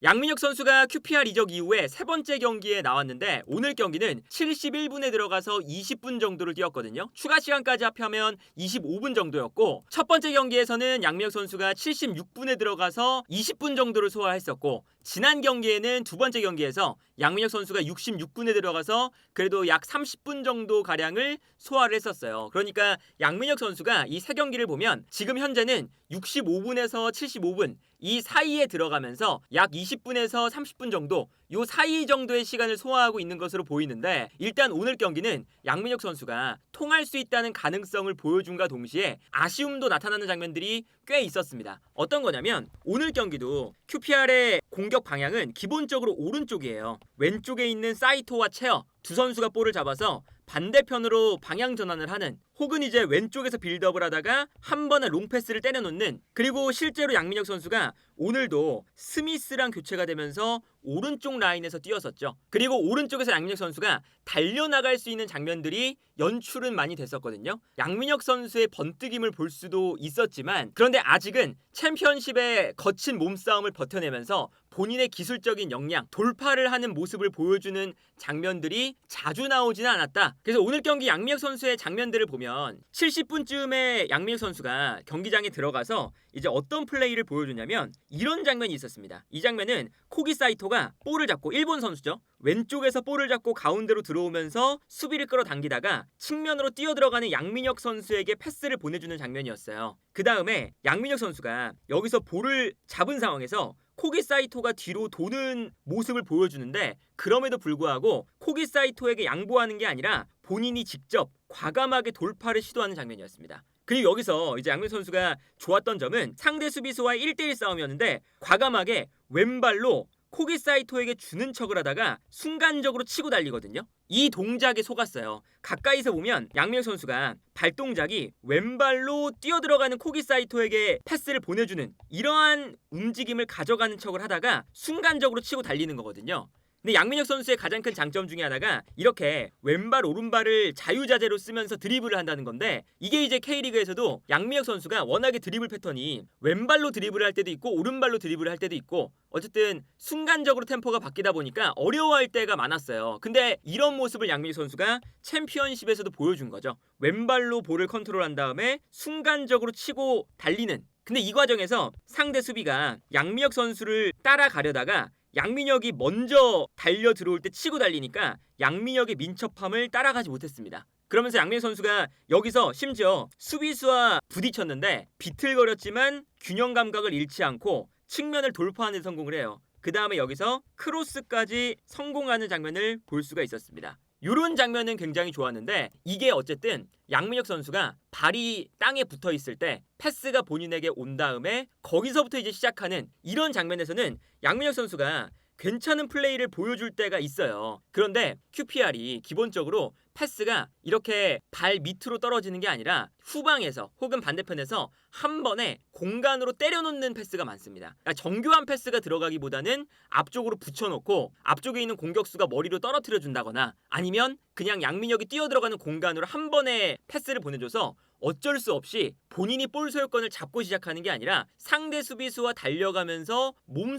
양민혁 선수가 QPR 이적 이후에 세 번째 경기에 나왔는데 오늘 경기는 71분에 들어가서 20분 정도를 뛰었거든요. 추가 시간까지 합하면 25분 정도였고 첫 번째 경기에서는 양민혁 선수가 76분에 들어가서 20분 정도를 소화했었고 지난 경기에는 두 번째 경기에서 양민혁 선수가 66분에 들어가서 그래도 약 30분 정도 가량을 소화를 했었어요. 그러니까 양민혁 선수가 이 세 경기를 보면 지금 현재는 65분에서 75분 이 사이에 들어가면서 약 20분에서 30분 정도 요 사이 정도의 시간을 소화하고 있는 것으로 보이는데 일단 오늘 경기는 양민혁 선수가 통할 수 있다는 가능성을 보여준과 동시에 아쉬움도 나타나는 장면들이 꽤 있었습니다. 어떤 거냐면 오늘 경기도 QPR의 공격 방향은 기본적으로 오른쪽이에요. 왼쪽에 있는 사이토와 체어 두 선수가 볼을 잡아서 반대편으로 방향 전환을 하는 혹은 이제 왼쪽에서 빌드업을 하다가 한 번에 롱패스를 때려놓는 그리고 실제로 양민혁 선수가 오늘도 스미스랑 교체가 되면서 오른쪽 라인에서 뛰었었죠. 그리고 오른쪽에서 양민혁 선수가 달려나갈 수 있는 장면들이 연출은 많이 됐었거든요. 양민혁 선수의 번뜩임을 볼 수도 있었지만 그런데 아직은 챔피언십의 거친 몸싸움을 버텨내면서 본인의 기술적인 역량, 돌파를 하는 모습을 보여주는 장면들이 자주 나오지는 않았다. 그래서 오늘 경기 양민혁 선수의 장면들을 보면 70분쯤에 양민혁 선수가 경기장에 들어가서 이제 어떤 플레이를 보여주냐면 이런 장면이 있었습니다. 이 장면은 코기 사이토가 볼을 잡고 일본 선수죠. 왼쪽에서 볼을 잡고 가운데로 들어오면서 수비를 끌어당기다가 측면으로 뛰어들어가는 양민혁 선수에게 패스를 보내주는 장면이었어요. 그 다음에 양민혁 선수가 여기서 볼을 잡은 상황에서 코기 사이토가 뒤로 도는 모습을 보여주는데 그럼에도 불구하고 코기 사이토에게 양보하는 게 아니라 본인이 직접 과감하게 돌파를 시도하는 장면이었습니다. 그리고 여기서 이제 양민혁 선수가 좋았던 점은 상대 수비수와의 1대1 싸움이었는데 과감하게 왼발로 코기 사이토에게 주는 척을 하다가 순간적으로 치고 달리거든요. 이 동작에 속았어요. 가까이서 보면 양민혁 선수가 발동작이 왼발로 뛰어들어가는 코기 사이토에게 패스를 보내주는 이러한 움직임을 가져가는 척을 하다가 순간적으로 치고 달리는 거거든요. 근데 양민혁 선수의 가장 큰 장점 중에 하나가 이렇게 왼발 오른발을 자유자재로 쓰면서 드리블을 한다는 건데 이게 이제 K리그에서도 양민혁 선수가 워낙에 드리블 패턴이 왼발로 드리블을 할 때도 있고 오른발로 드리블을 할 때도 있고 어쨌든 순간적으로 템포가 바뀌다 보니까 어려워할 때가 많았어요. 근데 이런 모습을 양민혁 선수가 챔피언십에서도 보여준 거죠. 왼발로 볼을 컨트롤한 다음에 순간적으로 치고 달리는 근데 이 과정에서 상대 수비가 양민혁 선수를 따라가려다가 양민혁이 먼저 달려 들어올 때 치고 달리니까 양민혁의 민첩함을 따라가지 못했습니다. 그러면서 양민혁 선수가 여기서 심지어 수비수와 부딪혔는데 비틀거렸지만 균형 감각을 잃지 않고 측면을 돌파하는 데 성공을 해요. 그 다음에 여기서 크로스까지 성공하는 장면을 볼 수가 있었습니다. 이런 장면은 굉장히 좋았는데 이게 어쨌든 양민혁 선수가 발이 땅에 붙어 있을 때 패스가 본인에게 온 다음에 거기서부터 이제 시작하는 이런 장면에서는 양민혁 선수가 괜찮은 플레이를 보여줄 때가 있어요. 그런데 QPR이 기본적으로 패스가 이렇게 발 밑으로 떨어지는 게 아니라 후방에서 혹은 반대편에서 한 번에 공간으로 때려놓는 패스가 많습니다. 그러니까 정교한 패스가 들어가기보다는 앞쪽으로 붙여놓고 앞쪽에 있는 공격수가 머리로 떨어뜨려 준다거나 아니면 그냥 양민혁이 뛰어들어가는 공간으로 한 번에 패스를 보내줘서 어쩔 수 없이 본인이 볼 소유권을 잡고 시작하는 게 아니라 상대 수비수와 달려가면서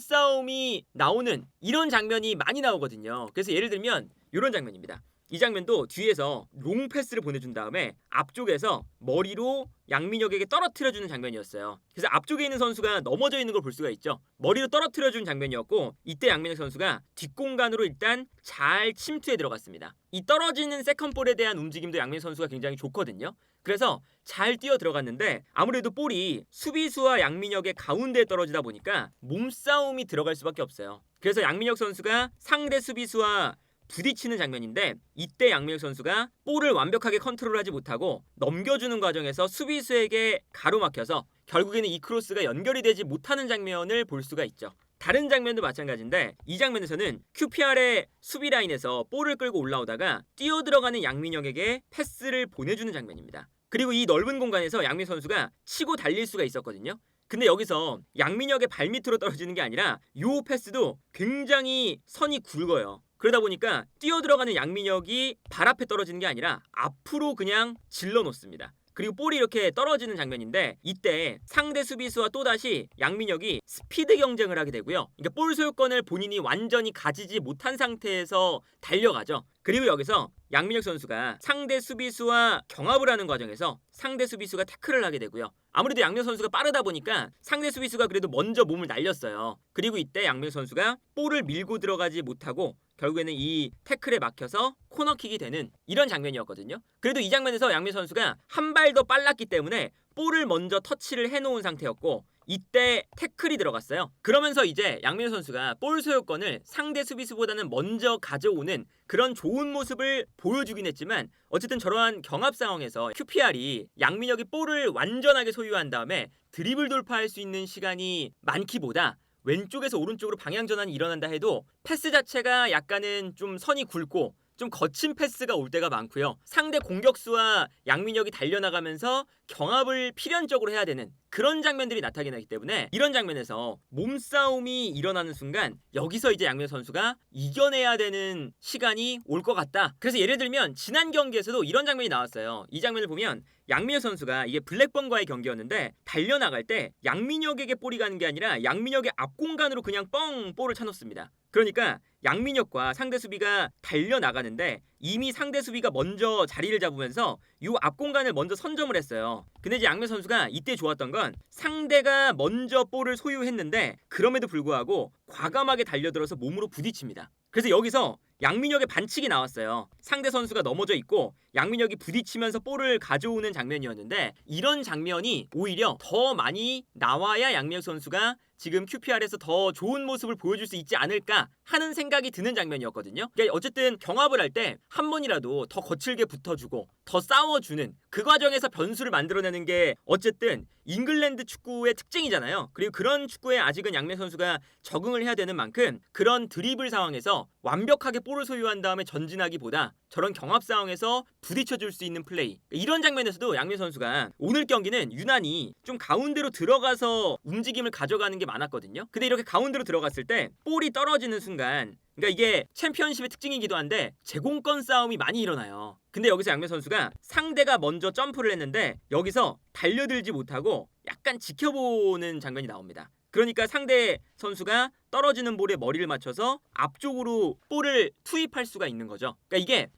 몸싸움이 나오는 이런 장면이 많이 나오거든요. 그래서 예를 들면 이런 장면입니다. 이 장면도 뒤에서 롱 패스를 보내준 다음에 앞쪽에서 머리로 양민혁에게 떨어뜨려주는 장면이었어요. 그래서 앞쪽에 있는 선수가 넘어져 있는 걸 볼 수가 있죠. 머리로 떨어뜨려준 장면이었고 이때 양민혁 선수가 뒷공간으로 일단 잘 침투해 들어갔습니다. 이 떨어지는 세컨볼에 대한 움직임도 양민혁 선수가 굉장히 좋거든요. 그래서 잘 뛰어 들어갔는데 아무래도 볼이 수비수와 양민혁의 가운데에 떨어지다 보니까 몸싸움이 들어갈 수밖에 없어요. 그래서 양민혁 선수가 상대 수비수와 부딪히는 장면인데 이때 양민혁 선수가 볼을 완벽하게 컨트롤하지 못하고 넘겨주는 과정에서 수비수에게 가로막혀서 결국에는 이 크로스가 연결이 되지 못하는 장면을 볼 수가 있죠. 다른 장면도 마찬가지인데 이 장면에서는 QPR의 수비 라인에서 볼을 끌고 올라오다가 뛰어들어가는 양민혁에게 패스를 보내주는 장면입니다. 그리고 이 넓은 공간에서 양민혁 선수가 치고 달릴 수가 있었거든요. 근데 여기서 양민혁의 발밑으로 떨어지는 게 아니라 이 패스도 굉장히 선이 굵어요. 그러다 보니까 뛰어들어가는 양민혁이 발 앞에 떨어지는 게 아니라 앞으로 그냥 질러 놓습니다. 그리고 볼이 이렇게 떨어지는 장면인데 이때 상대 수비수와 또다시 양민혁이 스피드 경쟁을 하게 되고요. 그러니까 볼 소유권을 본인이 완전히 가지지 못한 상태에서 달려가죠. 그리고 여기서 양민혁 선수가 상대 수비수와 경합을 하는 과정에서 상대 수비수가 태클을 하게 되고요. 아무래도 양민혁 선수가 빠르다 보니까 상대 수비수가 그래도 먼저 몸을 날렸어요. 그리고 이때 양민혁 선수가 볼을 밀고 들어가지 못하고 결국에는 이 태클에 막혀서 코너킥이 되는 이런 장면이었거든요. 그래도 이 장면에서 양민혁 선수가 한 발 더 빨랐기 때문에 볼을 먼저 터치를 해놓은 상태였고 이때 태클이 들어갔어요. 그러면서 이제 양민혁 선수가 볼 소유권을 상대 수비수보다는 먼저 가져오는 그런 좋은 모습을 보여주긴 했지만 어쨌든 저러한 경합 상황에서 QPR이 양민혁이 볼을 완전하게 소유한 다음에 드리블 돌파할 수 있는 시간이 많기보다 왼쪽에서 오른쪽으로 방향 전환이 일어난다 해도 패스 자체가 약간은 좀 선이 굵고 좀 거친 패스가 올 때가 많고요. 상대 공격수와 양민혁이 달려나가면서 경합을 필연적으로 해야 되는 그런 장면들이 나타나기 때문에 이런 장면에서 몸싸움이 일어나는 순간 여기서 이제 양민혁 선수가 이겨내야 되는 시간이 올 것 같다. 그래서 예를 들면 지난 경기에서도 이런 장면이 나왔어요. 이 장면을 보면 양민혁 선수가 이게 블랙번과의 경기였는데 달려나갈 때 양민혁에게 볼이 가는 게 아니라 양민혁의 앞공간으로 그냥 뻥 볼을 차놓습니다. 그러니까 양민혁과 상대 수비가 달려나가는데 이미 상대 수비가 먼저 자리를 잡으면서 이 앞공간을 먼저 선점을 했어요. 근데 이제 양민혁 선수가 이때 좋았던 건 상대가 먼저 볼을 소유했는데 그럼에도 불구하고 과감하게 달려들어서 몸으로 부딪힙니다. 그래서 여기서 양민혁의 반칙이 나왔어요. 상대 선수가 넘어져 있고 양민혁이 부딪히면서 볼을 가져오는 장면이었는데 이런 장면이 오히려 더 많이 나와야 양민혁 선수가 지금 QPR에서 더 좋은 모습을 보여줄 수 있지 않을까 하는 생각이 드는 장면이었거든요. 그러니까 어쨌든 경합을 할 때 한 번이라도 더 거칠게 붙어주고 더 싸워주는 그 과정에서 변수를 만들어내는 게 어쨌든 잉글랜드 축구의 특징이잖아요. 그리고 그런 축구에 아직은 양민혁 선수가 적응을 해야 되는 만큼 그런 드리블 상황에서 완벽하게 볼을 소유한 다음에 전진하기보다 저런 경합 상황에서 부딪혀줄 수 있는 플레이, 이런 장면에서도 양민혁 선수가 오늘 경기는 유난히 좀 가운데로 들어가서 움직임을 가져가는 게 많았거든요. 근데 이렇게 가운데로 들어갔을 때 볼이 떨어지는 순간, 그러니까 이게 챔피언십의 특징이기도 한데 제공권 싸움이 많이 일어나요. 근데 여기서 양민혁 선수가 상대가 먼저 점프를 했는데 여기서 달려들지 못하고 약간 지켜보는 장면이 나옵니다. 그러니까 상대 선수가 떨어지는 볼에 머리를 맞춰서 앞쪽으로 볼을 투입할 수가 있는 거죠. 그러니까 이게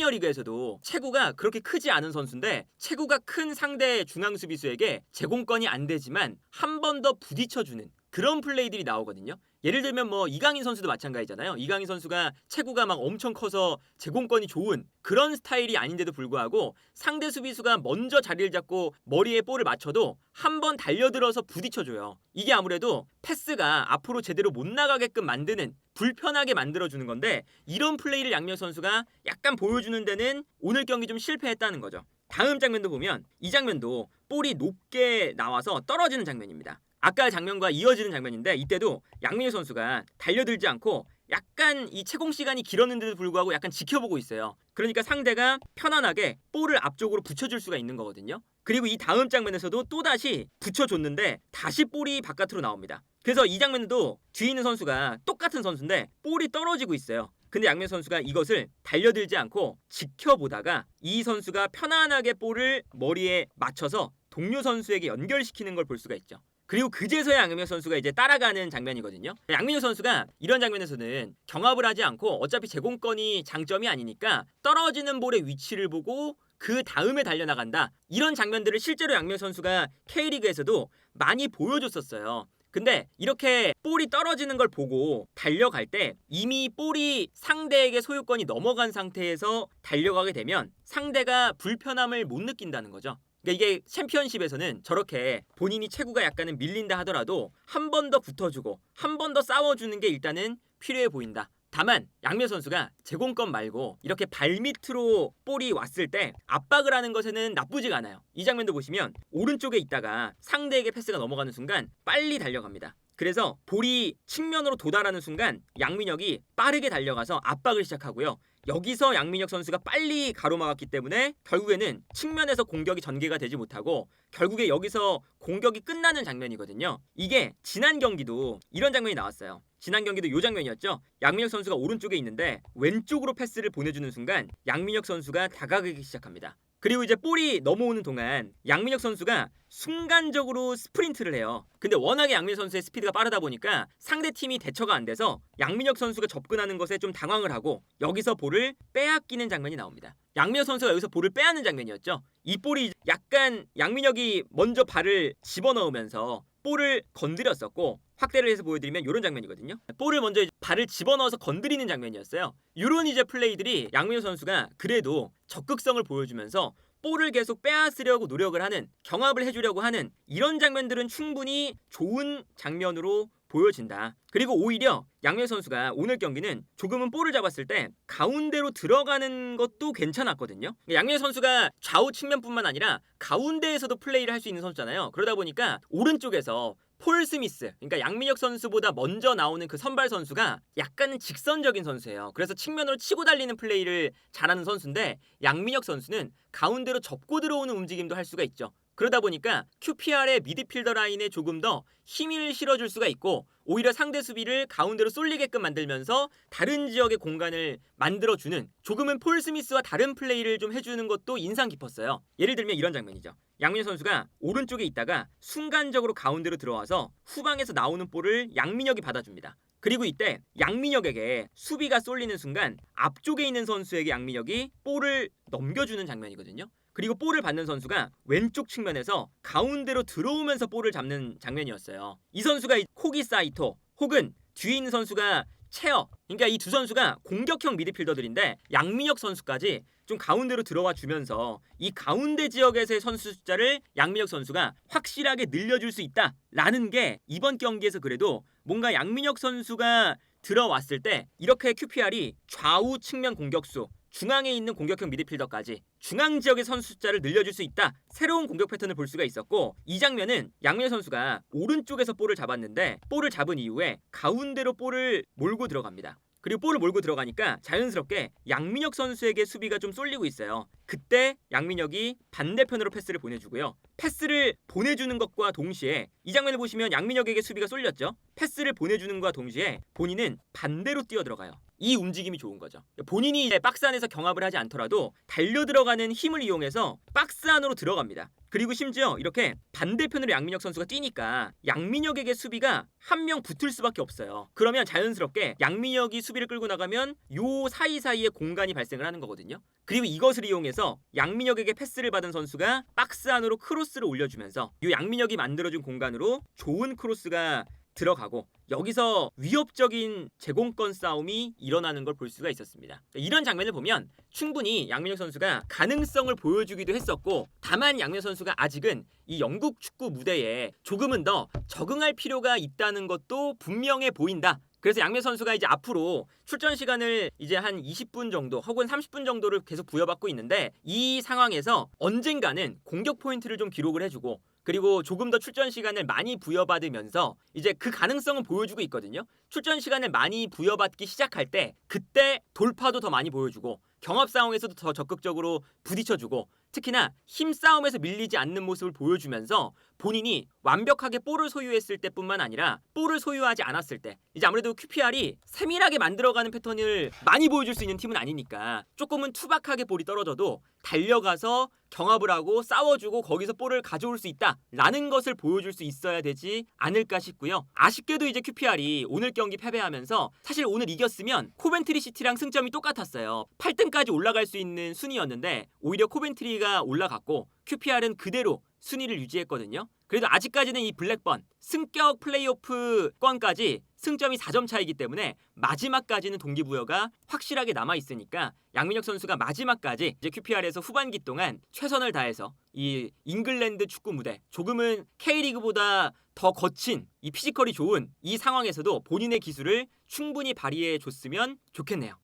프리미어리그에서도 체구가 그렇게 크지 않은 선수인데 체구가 큰 상대 중앙 수비수에게 제공권이 안 되지만 한 번 더 부딪혀주는 그런 플레이들이 나오거든요. 예를 들면 뭐 이강인 선수도 마찬가지잖아요. 이강인 선수가 체구가 막 엄청 커서 제공권이 좋은 그런 스타일이 아닌데도 불구하고 상대 수비수가 먼저 자리를 잡고 머리에 볼을 맞춰도 한 번 달려들어서 부딪혀줘요. 이게 아무래도 패스가 앞으로 제대로 못 나가게끔 만드는, 불편하게 만들어주는 건데 이런 플레이를 양민혁 선수가 약간 보여주는 데는 오늘 경기 좀 실패했다는 거죠. 다음 장면도 보면 이 장면도 볼이 높게 나와서 떨어지는 장면입니다. 아까 장면과 이어지는 장면인데 이때도 양민혁 선수가 달려들지 않고 약간 이 채공 시간이 길었는데도 불구하고 약간 지켜보고 있어요. 그러니까 상대가 편안하게 볼을 앞쪽으로 붙여줄 수가 있는 거거든요. 그리고 이 다음 장면에서도 또다시 붙여줬는데 다시 볼이 바깥으로 나옵니다. 그래서 이 장면도 뒤에 있는 선수가 똑같은 선수인데 볼이 떨어지고 있어요. 근데 양민혁 선수가 이것을 달려들지 않고 지켜보다가 이 선수가 편안하게 볼을 머리에 맞춰서 동료 선수에게 연결시키는 걸 볼 수가 있죠. 그리고 그제서야 양민혁 선수가 이제 따라가는 장면이거든요. 양민혁 선수가 이런 장면에서는 경합을 하지 않고 어차피 제공권이 장점이 아니니까 떨어지는 볼의 위치를 보고 그 다음에 달려나간다. 이런 장면들을 실제로 양민혁 선수가 K리그에서도 많이 보여줬었어요. 근데 이렇게 볼이 떨어지는 걸 보고 달려갈 때 이미 볼이 상대에게 소유권이 넘어간 상태에서 달려가게 되면 상대가 불편함을 못 느낀다는 거죠. 그러니까 이게 챔피언십에서는 저렇게 본인이 체구가 약간은 밀린다 하더라도 한 번 더 붙어주고 한 번 더 싸워주는 게 일단은 필요해 보인다. 다만 양민혁 선수가 제공권 말고 이렇게 발밑으로 볼이 왔을 때 압박을 하는 것에는 나쁘지가 않아요. 이 장면도 보시면 오른쪽에 있다가 상대에게 패스가 넘어가는 순간 빨리 달려갑니다. 그래서 볼이 측면으로 도달하는 순간 양민혁이 빠르게 달려가서 압박을 시작하고요. 여기서 양민혁 선수가 빨리 가로막았기 때문에 결국에는 측면에서 공격이 전개가 되지 못하고 결국에 여기서 공격이 끝나는 장면이거든요. 이게 지난 경기도 이런 장면이 나왔어요. 지난 경기도 이 장면이었죠. 양민혁 선수가 오른쪽에 있는데 왼쪽으로 패스를 보내주는 순간 양민혁 선수가 다가가기 시작합니다. 그리고 이제 볼이 넘어오는 동안 양민혁 선수가 순간적으로 스프린트를 해요. 근데 워낙에 양민혁 선수의 스피드가 빠르다 보니까 상대팀이 대처가 안 돼서 양민혁 선수가 접근하는 것에 좀 당황을 하고 여기서 볼을 빼앗기는 장면이 나옵니다. 양민혁 선수가 여기서 볼을 빼앗는 장면이었죠. 이 볼이 약간 양민혁이 먼저 발을 집어넣으면서 볼을 건드렸었고, 확대를 해서 보여드리면 이런 장면이거든요. 볼을 먼저 발을 집어넣어서 건드리는 장면이었어요. 이런 이제 플레이들이 양민혁 선수가 그래도 적극성을 보여주면서 볼을 계속 빼앗으려고 노력을 하는, 경합을 해주려고 하는 이런 장면들은 충분히 좋은 장면으로 보여진다. 그리고 오히려 양민혁 선수가 오늘 경기는 조금은 볼을 잡았을 때 가운데로 들어가는 것도 괜찮았거든요. 양민혁 선수가 좌우 측면뿐만 아니라 가운데에서도 플레이를 할 수 있는 선수잖아요. 그러다 보니까 오른쪽에서 폴 스미스, 그러니까 양민혁 선수보다 먼저 나오는 그 선발 선수가 약간은 직선적인 선수예요. 그래서 측면으로 치고 달리는 플레이를 잘하는 선수인데, 양민혁 선수는 가운데로 접고 들어오는 움직임도 할 수가 있죠. 그러다 보니까 QPR의 미드필더 라인에 조금 더 힘을 실어줄 수가 있고, 오히려 상대 수비를 가운데로 쏠리게끔 만들면서 다른 지역의 공간을 만들어주는, 조금은 폴 스미스와 다른 플레이를 좀 해주는 것도 인상 깊었어요. 예를 들면 이런 장면이죠. 양민혁 선수가 오른쪽에 있다가 순간적으로 가운데로 들어와서 후방에서 나오는 볼을 양민혁이 받아줍니다. 그리고 이때 양민혁에게 수비가 쏠리는 순간 앞쪽에 있는 선수에게 양민혁이 볼을 넘겨주는 장면이거든요. 그리고 볼을 받는 선수가 왼쪽 측면에서 가운데로 들어오면서 볼을 잡는 장면이었어요. 이 선수가 코기 사이토 혹은 뒤에 있는 선수가 체어, 그러니까 이 두 선수가 공격형 미드필더들인데 양민혁 선수까지 좀 가운데로 들어와 주면서 이 가운데 지역에서의 선수 숫자를 양민혁 선수가 확실하게 늘려줄 수 있다라는 게 이번 경기에서 그래도 뭔가 양민혁 선수가 들어왔을 때 이렇게 QPR이 좌우 측면 공격수, 중앙에 있는 공격형 미드필더까지 중앙 지역의 선수 숫자를 늘려줄 수 있다, 새로운 공격 패턴을 볼 수가 있었고, 이 장면은 양민혁 선수가 오른쪽에서 볼을 잡았는데 볼을 잡은 이후에 가운데로 볼을 몰고 들어갑니다. 그리고 볼을 몰고 들어가니까 자연스럽게 양민혁 선수에게 수비가 좀 쏠리고 있어요. 그때 양민혁이 반대편으로 패스를 보내주고요. 패스를 보내주는 것과 동시에 이 장면을 보시면 양민혁에게 수비가 쏠렸죠. 패스를 보내주는 것과 동시에 본인은 반대로 뛰어 들어가요. 이 움직임이 좋은 거죠. 본인이 이제 박스 안에서 경합을 하지 않더라도 달려 들어가는 힘을 이용해서 박스 안으로 들어갑니다. 그리고 심지어 이렇게 반대편으로 양민혁 선수가 뛰니까 양민혁에게 수비가 한 명 붙을 수밖에 없어요. 그러면 자연스럽게 양민혁이 수비를 끌고 나가면 요 사이사이에 공간이 발생을 하는 거거든요. 그리고 이것을 이용해서 양민혁에게 패스를 받은 선수가 박스 안으로 크로스를 올려주면서 요 양민혁이 만들어준 공간으로 좋은 크로스가 들어가고, 여기서 위협적인 제공권 싸움이 일어나는 걸 볼 수가 있었습니다. 이런 장면을 보면 충분히 양민혁 선수가 가능성을 보여주기도 했었고, 다만 양민혁 선수가 아직은 이 영국 축구 무대에 조금은 더 적응할 필요가 있다는 것도 분명해 보인다. 그래서 양민혁 선수가 이제 앞으로 출전 시간을 이제 한 20분 정도 혹은 30분 정도를 계속 부여받고 있는데, 이 상황에서 언젠가는 공격 포인트를 좀 기록을 해주고, 그리고 조금 더 출전 시간을 많이 부여받으면서 이제 그 가능성은 보여주고 있거든요. 출전 시간을 많이 부여받기 시작할 때 그때 돌파도 더 많이 보여주고, 경합 상황에서도 더 적극적으로 부딪혀주고, 특히나 힘싸움에서 밀리지 않는 모습을 보여주면서 본인이 완벽하게 볼을 소유했을 때뿐만 아니라 볼을 소유하지 않았을 때, 이제 아무래도 QPR이 세밀하게 만들어가는 패턴을 많이 보여줄 수 있는 팀은 아니니까 조금은 투박하게 볼이 떨어져도 달려가서 경합을 하고 싸워주고 거기서 볼을 가져올 수 있다라는 것을 보여줄 수 있어야 되지 않을까 싶고요. 아쉽게도 이제 QPR이 오늘 경기 패배하면서, 사실 오늘 이겼으면 코벤트리 시티랑 승점이 똑같았어요. 8등까지 올라갈 수 있는 순위였는데 오히려 코벤트리가 올라갔고 QPR은 그대로 순위를 유지했거든요. 그래도 아직까지는 이 블랙번 승격 플레이오프권까지 승점이 4점 차이기 때문에 마지막까지는 동기부여가 확실하게 남아있으니까 양민혁 선수가 마지막까지 이제 QPR에서 후반기 동안 최선을 다해서 이 잉글랜드 축구 무대, 조금은 K리그보다 더 거친 이 피지컬이 좋은 이 상황에서도 본인의 기술을 충분히 발휘해 줬으면 좋겠네요.